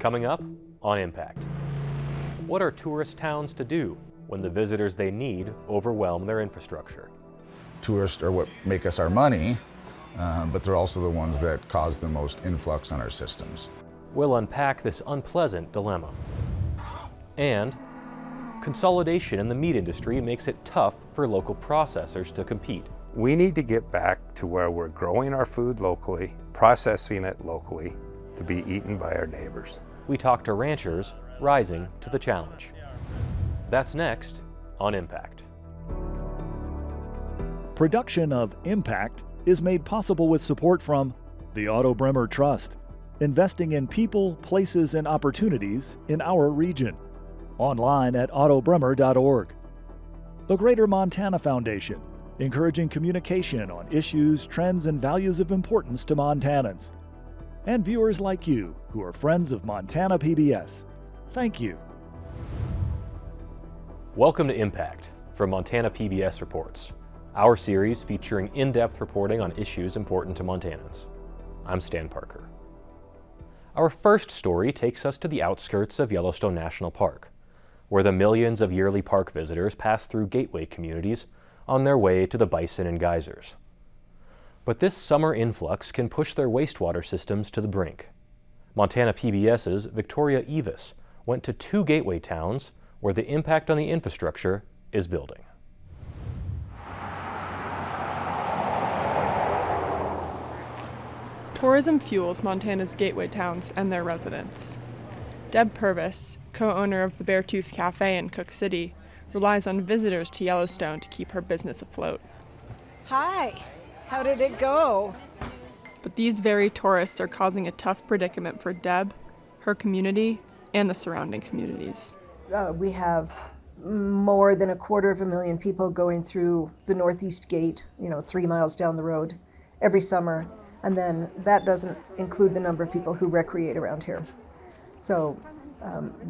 Coming up on Impact. What are tourist towns to do when the visitors they need overwhelm their infrastructure? Tourists are what make us our money, but they're also the ones that cause the most influx on our systems. We'll unpack this unpleasant dilemma. And consolidation in the meat industry makes it tough for local processors to compete. We need to get back to where we're growing our food locally, processing it locally, to be eaten by our neighbors. We talk to ranchers rising to the challenge. That's next on Impact. Production of Impact is made possible with support from the Otto Bremer Trust, investing in people, places, and opportunities in our region. Online at ottobremer.org. The Greater Montana Foundation, encouraging communication on issues, trends, and values of importance to Montanans. And viewers like you who are friends of Montana PBS. Thank you. Welcome to Impact from Montana PBS Reports, our series featuring in-depth reporting on issues important to Montanans. I'm Stan Parker. Our first story takes us to the outskirts of Yellowstone National Park, where the millions of yearly park visitors pass through gateway communities on their way to the bison and geysers. But this summer influx can push their wastewater systems to the brink. Montana PBS's Victoria Evis went to two gateway towns where the impact on the infrastructure is building. Tourism fuels Montana's gateway towns and their residents. Deb Purvis, co-owner of the Beartooth Cafe in Cook City, relies on visitors to Yellowstone to keep her business afloat. Hi, how did it go? But these very tourists are causing a tough predicament for Deb, her community, and the surrounding communities. We have more than 250,000 people going through the Northeast Gate, 3 miles down the road every summer. And then that doesn't include the number of people who recreate around here. So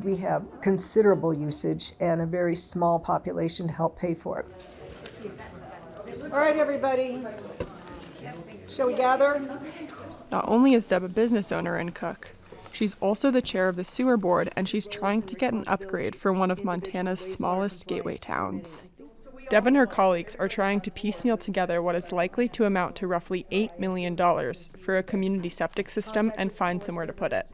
we have considerable usage and a very small population to help pay for it. All right, everybody, shall we gather? Not only is Deb a business owner in Cook, she's also the chair of the sewer board, and she's trying to get an upgrade for one of Montana's smallest gateway towns. Deb and her colleagues are trying to piecemeal together what is likely to amount to roughly $8 million for a community septic system and find somewhere to put it.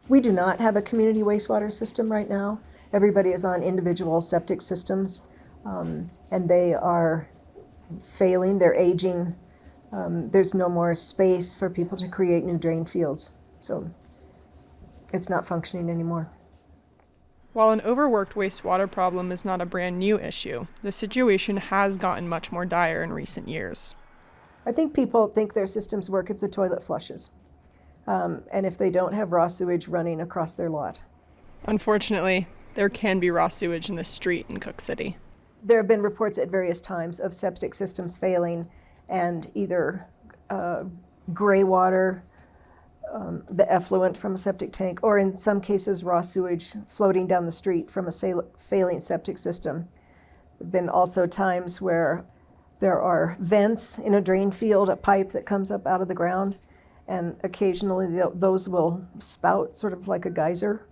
We do not have a community wastewater system right now. Everybody is on individual septic systems, and they are failing, they're aging. There's no more space for people to create new drain fields, so it's not functioning anymore. While an overworked wastewater problem is not a brand new issue, the situation has gotten much more dire in recent years. I think people think their systems work if the toilet flushes, and if they don't have raw sewage running across their lot. Unfortunately, there can be raw sewage in the street in Cook City. There have been reports at various times of septic systems failing and either gray water, the effluent from a septic tank, or in some cases raw sewage floating down the street from a failing septic system. There have been also times where there are vents in a drain field, a pipe that comes up out of the ground, and occasionally those will spout sort of like a geyser,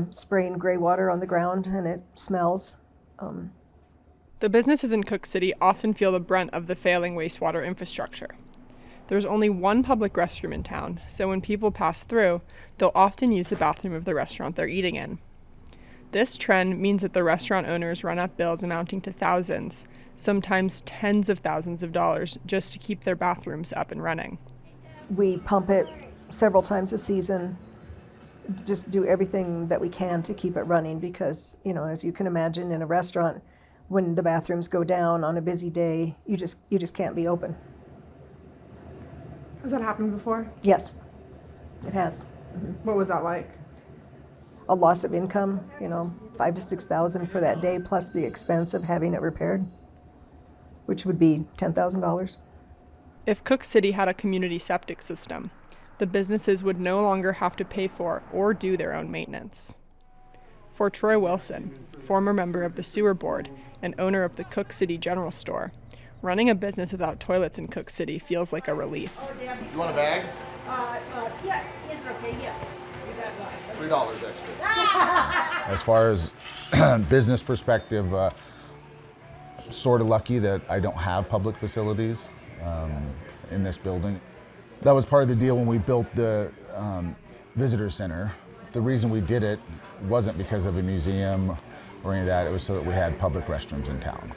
spraying gray water on the ground, and it smells. The businesses in Cook City often feel the brunt of the failing wastewater infrastructure. There's only one public restroom in town, so when people pass through, they'll often use the bathroom of the restaurant they're eating in. This trend means that the restaurant owners run up bills amounting to thousands, sometimes tens of thousands of dollars, just to keep their bathrooms up and running. We pump it several times a season, just do everything that we can to keep it running because, as you can imagine in a restaurant, when the bathrooms go down on a busy day, you just can't be open. Has that happened before? Yes, it has. Mm-hmm. What was that like? A loss of income, $5,000 to $6,000 for that day, plus the expense of having it repaired, which would be $10,000. If Cook City had a community septic system, the businesses would no longer have to pay for or do their own maintenance. For Troy Wilson, former member of the sewer board and owner of the Cook City General Store, running a business without toilets in Cook City feels like a relief. You want a bag? Yeah, is it okay? Yes. $3 extra. As far as business perspective, sort of lucky that I don't have public facilities in this building. That was part of the deal when we built the visitor center. The reason we did it wasn't because of a museum or any of that. It was so that we had public restrooms in town.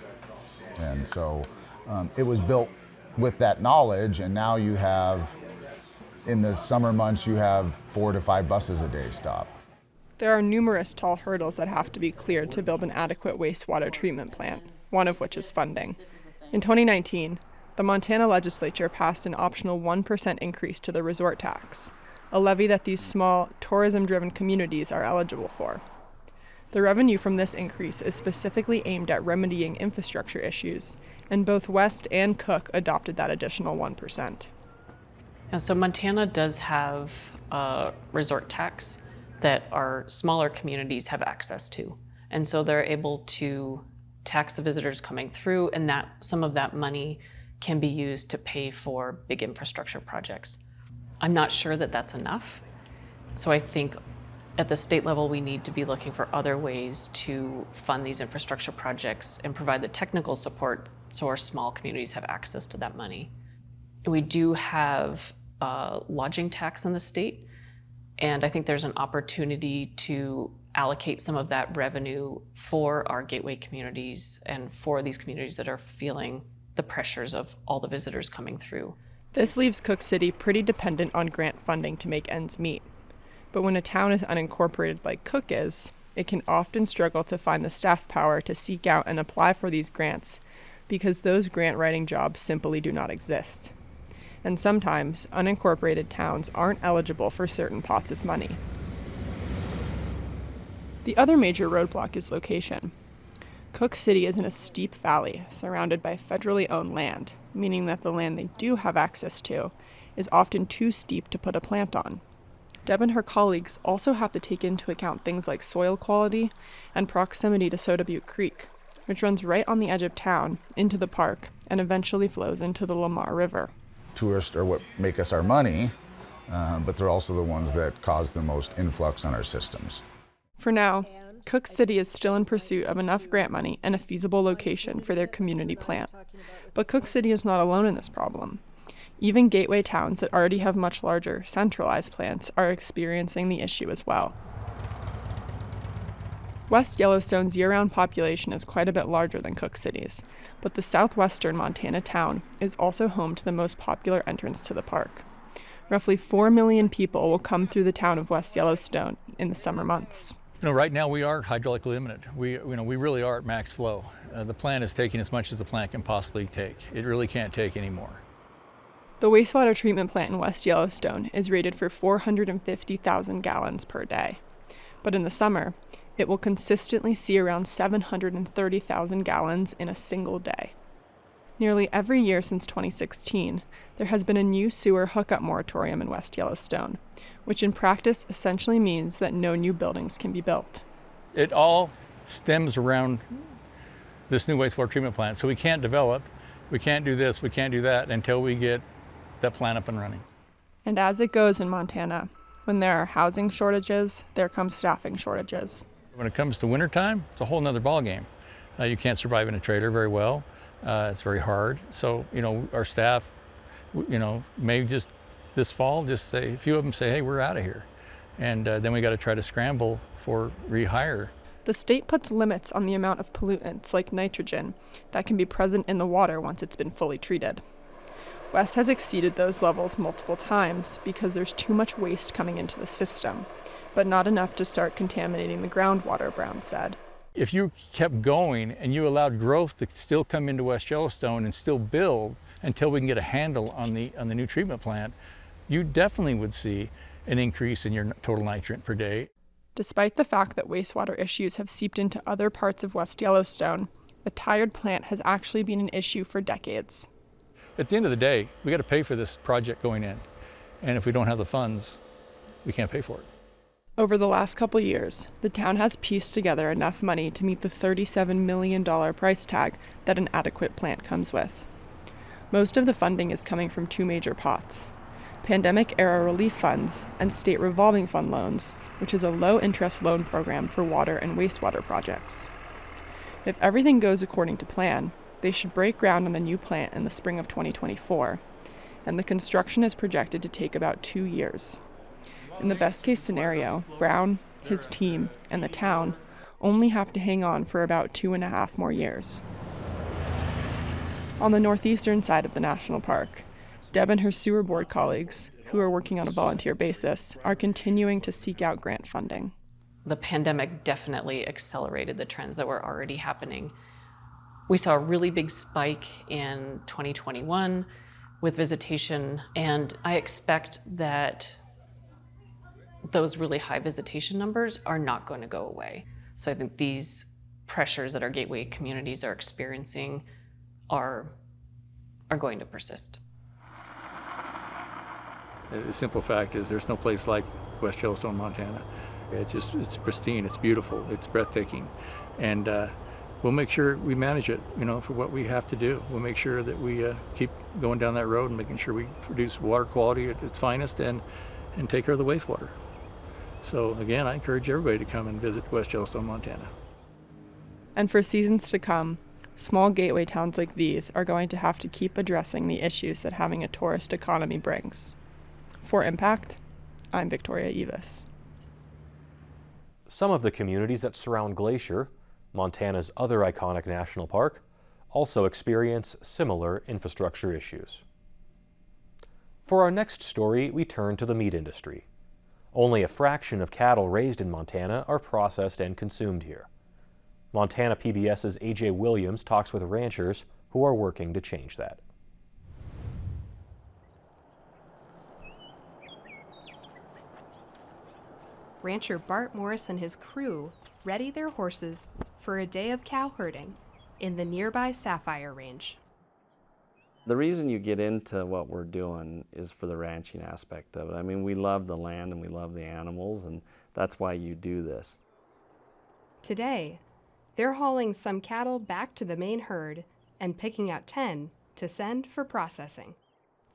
And so it was built with that knowledge, and now you have, in the summer months, you have 4 to 5 buses a day stop. There are numerous tall hurdles that have to be cleared to build an adequate wastewater treatment plant, one of which is funding. In 2019, the Montana legislature passed an optional 1% increase to the resort tax, a levy that these small, tourism-driven communities are eligible for. The revenue from this increase is specifically aimed at remedying infrastructure issues, and both West and Cook adopted that additional 1%. And so Montana does have a resort tax that our smaller communities have access to. And so they're able to tax the visitors coming through, and that some of that money can be used to pay for big infrastructure projects. I'm not sure that that's enough. So I think at the state level, we need to be looking for other ways to fund these infrastructure projects and provide the technical support so our small communities have access to that money. We do have a lodging tax in the state, and I think there's an opportunity to allocate some of that revenue for our gateway communities and for these communities that are feeling the pressures of all the visitors coming through. This leaves Cook City pretty dependent on grant funding to make ends meet. But when a town is unincorporated like Cook is, it can often struggle to find the staff power to seek out and apply for these grants because those grant-writing jobs simply do not exist. And sometimes, unincorporated towns aren't eligible for certain pots of money. The other major roadblock is location. Cook City is in a steep valley surrounded by federally owned land, meaning that the land they do have access to is often too steep to put a plant on. Deb and her colleagues also have to take into account things like soil quality and proximity to Soda Butte Creek, which runs right on the edge of town into the park and eventually flows into the Lamar River. Tourists are what make us our money, but they're also the ones that cause the most influx on our systems. For now, Cook City is still in pursuit of enough grant money and a feasible location for their community plant. But Cook City is not alone in this problem. Even gateway towns that already have much larger, centralized plants are experiencing the issue as well. West Yellowstone's year-round population is quite a bit larger than Cook City's, but the southwestern Montana town is also home to the most popular entrance to the park. Roughly 4 million people will come through the town of West Yellowstone in the summer months. Right now we are hydraulically limited. We really are at max flow. The plant is taking as much as the plant can possibly take. It really can't take any more. The wastewater treatment plant in West Yellowstone is rated for 450,000 gallons per day. But in the summer, it will consistently see around 730,000 gallons in a single day. Nearly every year since 2016, there has been a new sewer hookup moratorium in West Yellowstone, which in practice essentially means that no new buildings can be built. It all stems around this new wastewater treatment plant. So we can't develop, we can't do this, we can't do that until we get that plant up and running. And as it goes in Montana, when there are housing shortages, there come staffing shortages. When it comes to wintertime, it's a whole nother ballgame. You can't survive in a trailer very well. It's very hard. So, our staff, may just this fall, just say, a few of them say, hey, we're out of here. And then we got to try to scramble for rehire. The state puts limits on the amount of pollutants like nitrogen that can be present in the water once it's been fully treated. West has exceeded those levels multiple times because there's too much waste coming into the system, but not enough to start contaminating the groundwater, Brown said. If you kept going and you allowed growth to still come into West Yellowstone and still build until we can get a handle on the new treatment plant, you definitely would see an increase in your total nitrate per day. Despite the fact that wastewater issues have seeped into other parts of West Yellowstone, the tired plant has actually been an issue for decades. At the end of the day, we got to pay for this project going in. And if we don't have the funds, we can't pay for it. Over the last couple years, the town has pieced together enough money to meet the $37 million price tag that an adequate plant comes with. Most of the funding is coming from two major pots. pandemic-era relief funds, and state revolving fund loans, which is a low-interest loan program for water and wastewater projects. If everything goes according to plan, they should break ground on the new plant in the spring of 2024, and the construction is projected to take about 2 years. In the best-case scenario, Brown, his team, and the town only have to hang on for about 2.5 more years. On the northeastern side of the national park, Deb and her sewer board colleagues, who are working on a volunteer basis, are continuing to seek out grant funding. The pandemic definitely accelerated the trends that were already happening. We saw a really big spike in 2021 with visitation, and I expect that those really high visitation numbers are not going to go away. So I think these pressures that our gateway communities are experiencing are going to persist. The simple fact is there's no place like West Yellowstone, Montana. It's pristine, it's beautiful, it's breathtaking. And we'll make sure we manage it, for what we have to do. We'll make sure that we keep going down that road and making sure we produce water quality at its finest and take care of the wastewater. So again, I encourage everybody to come and visit West Yellowstone, Montana. And for seasons to come, small gateway towns like these are going to have to keep addressing the issues that having a tourist economy brings. For Impact, I'm Victoria Evis. Some of the communities that surround Glacier, Montana's other iconic national park, also experience similar infrastructure issues. For our next story, we turn to the meat industry. Only a fraction of cattle raised in Montana are processed and consumed here. Montana PBS's AJ Williams talks with ranchers who are working to change that. Rancher Bart Morris and his crew ready their horses for a day of cow herding in the nearby Sapphire Range. The reason you get into what we're doing is for the ranching aspect of it. I mean, we love the land and we love the animals, and that's why you do this. Today, they're hauling some cattle back to the main herd and picking out 10 to send for processing.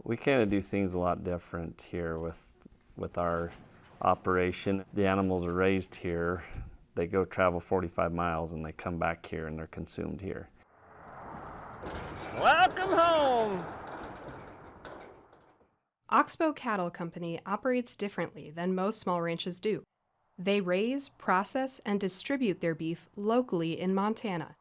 We kind of do things a lot different here with our operation. The animals are raised here, they go travel 45 miles and they come back here and they're consumed here. Welcome home! Oxbow Cattle Company operates differently than most small ranches do. They raise, process, and distribute their beef locally in Montana.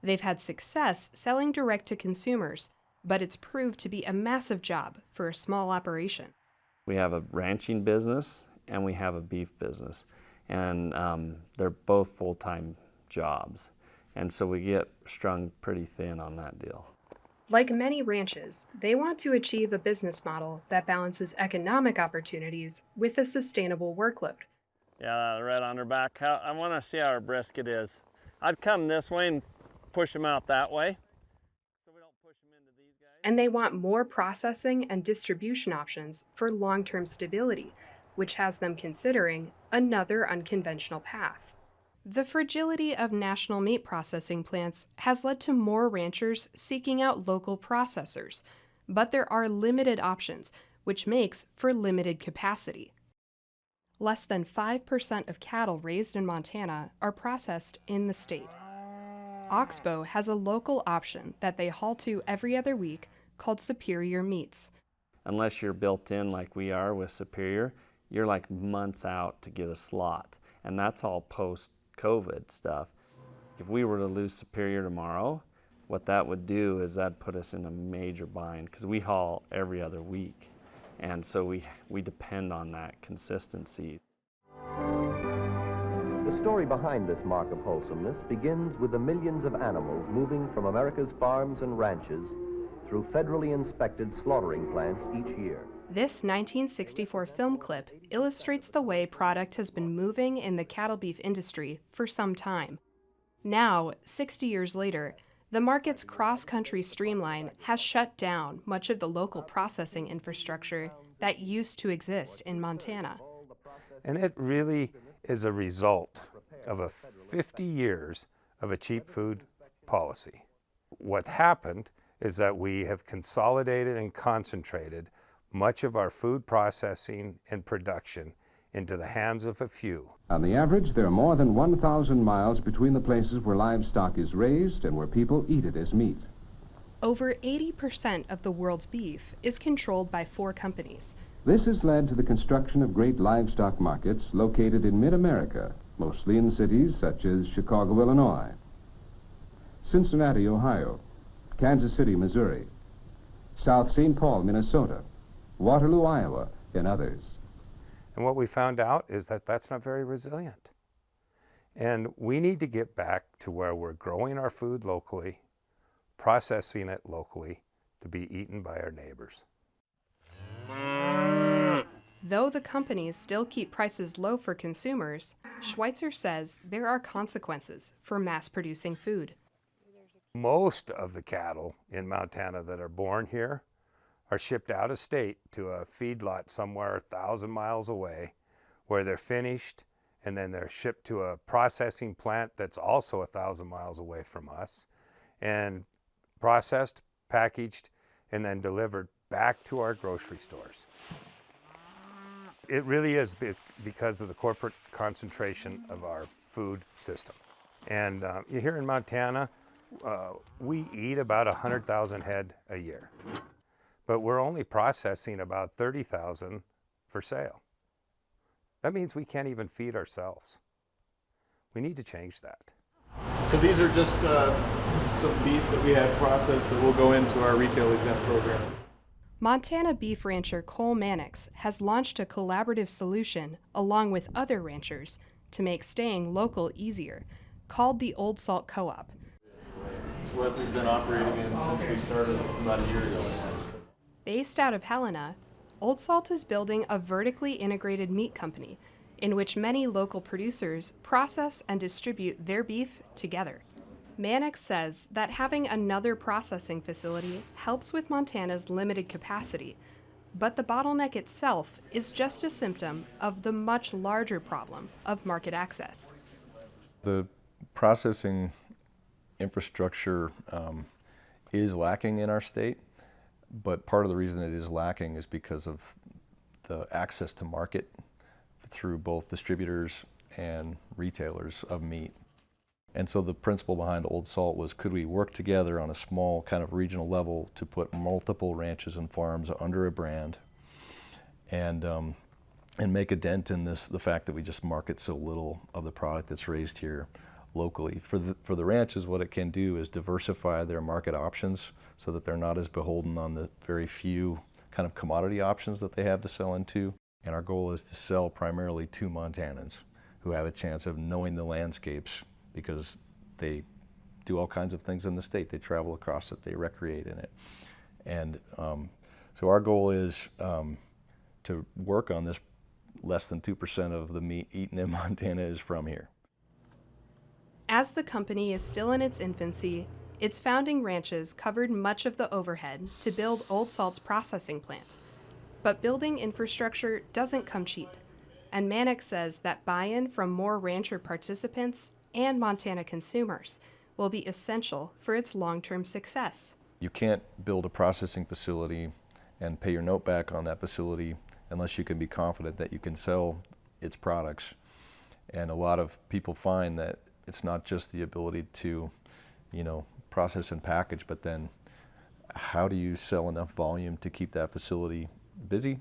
They've had success selling direct to consumers, but it's proved to be a massive job for a small operation. We have a ranching business and we have a beef business, and they're both full-time jobs, and so we get strung pretty thin on that deal. Like many ranches, they want to achieve a business model that balances economic opportunities with a sustainable workload. Yeah, right on her back. I want to see how her brisket is. I'd come this way and push them out that way. So we don't push them into these guys. And they want more processing and distribution options for long-term stability, which has them considering another unconventional path. The fragility of national meat processing plants has led to more ranchers seeking out local processors, but there are limited options, which makes for limited capacity. Less than 5% of cattle raised in Montana are processed in the state. Oxbow has a local option that they haul to every other week called Superior Meats. Unless you're built in like we are with Superior, you're like months out to get a slot, and that's all post-COVID stuff. If we were to lose Superior tomorrow, what that would do is that'd put us in a major bind because we haul every other week, and so we depend on that consistency. The story behind this mark of wholesomeness begins with the millions of animals moving from America's farms and ranches through federally inspected slaughtering plants each year. This 1964 film clip illustrates the way product has been moving in the cattle beef industry for some time. Now, 60 years later, the market's cross-country streamline has shut down much of the local processing infrastructure that used to exist in Montana. And it really is a result of 50 years of a cheap food policy. What happened is that we have consolidated and concentrated much of our food processing and production into the hands of a few. On the average, there are more than 1,000 miles between the places where livestock is raised and where people eat it as meat. Over 80% of the world's beef is controlled by 4 companies. This has led to the construction of great livestock markets located in mid-America, mostly in cities such as Chicago, Illinois, Cincinnati, Ohio, Kansas City, Missouri, South St. Paul, Minnesota, Waterloo, Iowa, and others. And what we found out is that that's not very resilient. And we need to get back to where we're growing our food locally, processing it locally to be eaten by our neighbors. Though the companies still keep prices low for consumers, Schweitzer says there are consequences for mass-producing food. Most of the cattle in Montana that are born here are shipped out of state to a feedlot somewhere 1,000 miles away where they're finished, and then they're shipped to a processing plant that's also 1,000 miles away from us, and processed, packaged, and then delivered back to our grocery stores. It really is because of the corporate concentration of our food system. And here in Montana, we eat about 100,000 head a year, but we're only processing about 30,000 for sale. That means we can't even feed ourselves. We need to change that. So these are just some beef that we had processed that will go into our retail exempt program. Montana beef rancher Cole Mannix has launched a collaborative solution along with other ranchers to make staying local easier, called the Old Salt Co-op. It's what we've been operating in since we started about a year ago. Based out of Helena, Old Salt is building a vertically integrated meat company in which many local producers process and distribute their beef together. Mannix says that having another processing facility helps with Montana's limited capacity, but the bottleneck itself is just a symptom of the much larger problem of market access. The processing infrastructure is lacking in our state, but part of the reason it is lacking is because of the access to market through both distributors and retailers of meat. And so the principle behind Old Salt was, could we work together on a small kind of regional level to put multiple ranches and farms under a brand and make a dent in the fact that we just market so little of the product that's raised here locally. For the ranches, what it can do is diversify their market options so that they're not as beholden on the very few kind of commodity options that they have to sell into. And our goal is to sell primarily to Montanans who have a chance of knowing the landscapes, because they do all kinds of things in the state. They travel across it, they recreate in it. And so our goal is to work on this. Less than 2% of the meat eaten in Montana is from here. As the company is still in its infancy, its founding ranches covered much of the overhead to build Old Salt's processing plant. But building infrastructure doesn't come cheap, and Mannix says that buy-in from more rancher participants and Montana consumers will be essential for its long-term success. You can't build a processing facility and pay your note back on that facility unless you can be confident that you can sell its products. And a lot of people find that it's not just the ability to, process and package, but then how do you sell enough volume to keep that facility busy?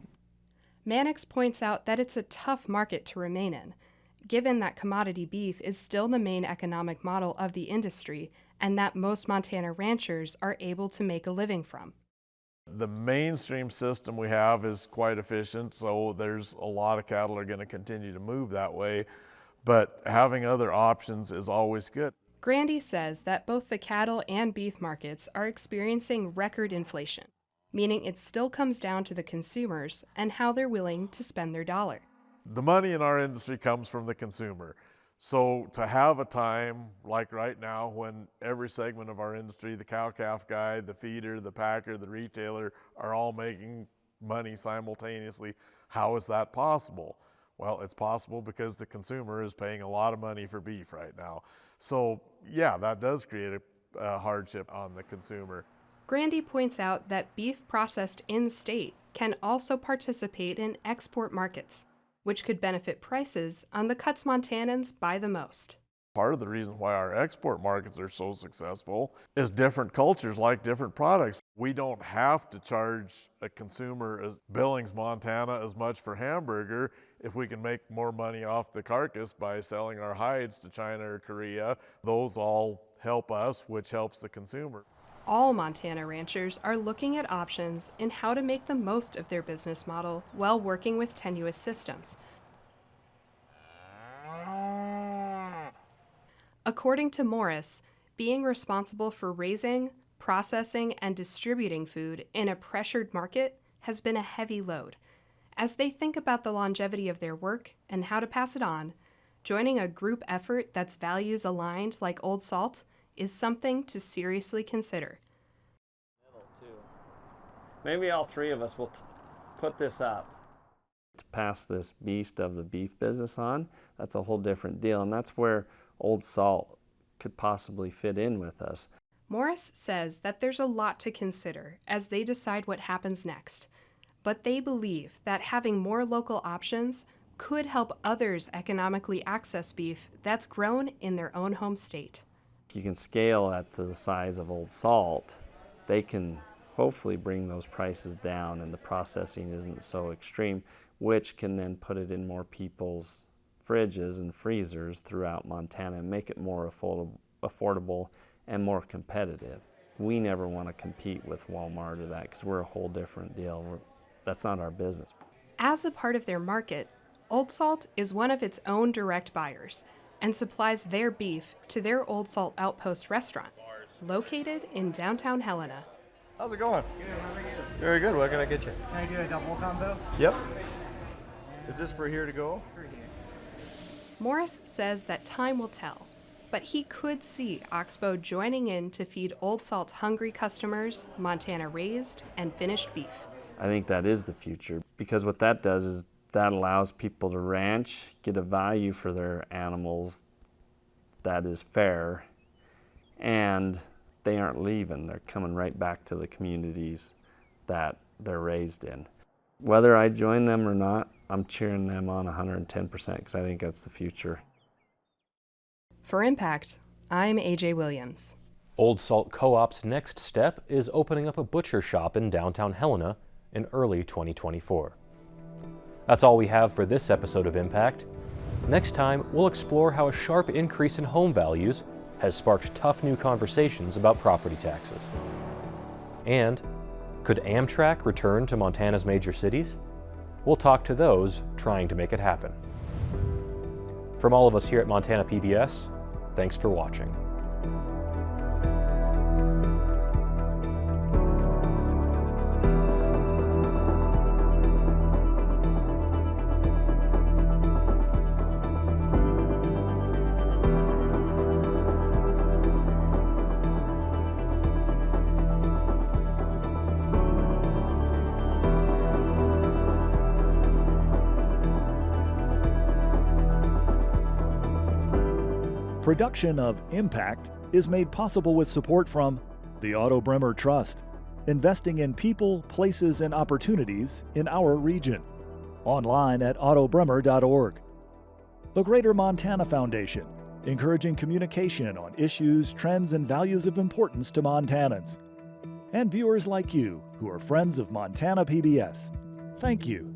Mannix points out that it's a tough market to remain in, given that commodity beef is still the main economic model of the industry and that most Montana ranchers are able to make a living from. The mainstream system we have is quite efficient, so there's a lot of cattle are going to continue to move that way, but having other options is always good. Grandy says that both the cattle and beef markets are experiencing record inflation, meaning it still comes down to the consumers and how they're willing to spend their dollar. The money in our industry comes from the consumer. So to have a time like right now when every segment of our industry, the cow-calf guy, the feeder, the packer, the retailer, are all making money simultaneously, how is that possible? Well, it's possible because the consumer is paying a lot of money for beef right now. So yeah, that does create a hardship on the consumer. Grandy points out that beef processed in-state can also participate in export markets, which could benefit prices on the cuts Montanans buy the most. Part of the reason why our export markets are so successful is different cultures like different products. We don't have to charge a consumer as Billings, Montana as much for hamburger if we can make more money off the carcass by selling our hides to China or Korea. Those all help us, which helps the consumer. All Montana ranchers are looking at options in how to make the most of their business model while working with tenuous systems. According to Morris, being responsible for raising, processing, and distributing food in a pressured market has been a heavy load. As they think about the longevity of their work and how to pass it on, joining a group effort that's values aligned like Old Salt is something to seriously consider. Maybe all three of us will put this up. To pass this beast of the beef business on, that's a whole different deal, and that's where Old Salt could possibly fit in with us. Morris says that there's a lot to consider as they decide what happens next, but they believe that having more local options could help others economically access beef that's grown in their own home state. You can scale at the size of Old Salt, they can hopefully bring those prices down and the processing isn't so extreme, which can then put it in more people's fridges and freezers throughout Montana and make it more affordable and more competitive. We never want to compete with Walmart or that because we're a whole different deal. That's not our business. As a part of their market, Old Salt is one of its own direct buyers and supplies their beef to their Old Salt Outpost restaurant, located in downtown Helena. How's it going? Good, how are you? Very good. What can I get you? Can I do a double combo? Yep. Is this for here to go? For here. Morris says that time will tell, but he could see Oxbow joining in to feed Old Salt's hungry customers Montana raised and finished beef. I think that is the future because what that does is that allows people to ranch, get a value for their animals that is fair, and they aren't leaving. They're coming right back to the communities that they're raised in. Whether I join them or not, I'm cheering them on 110% because I think that's the future. For Impact, I'm AJ Williams. Old Salt Co-op's next step is opening up a butcher shop in downtown Helena in early 2024. That's all we have for this episode of Impact. Next time, we'll explore how a sharp increase in home values has sparked tough new conversations about property taxes. And could Amtrak return to Montana's major cities? We'll talk to those trying to make it happen. From all of us here at Montana PBS, thanks for watching. Production of Impact is made possible with support from the Otto Bremer Trust, investing in people, places, and opportunities in our region. Online at ottobremer.org. The Greater Montana Foundation, encouraging communication on issues, trends, and values of importance to Montanans. And viewers like you who are friends of Montana PBS. Thank you.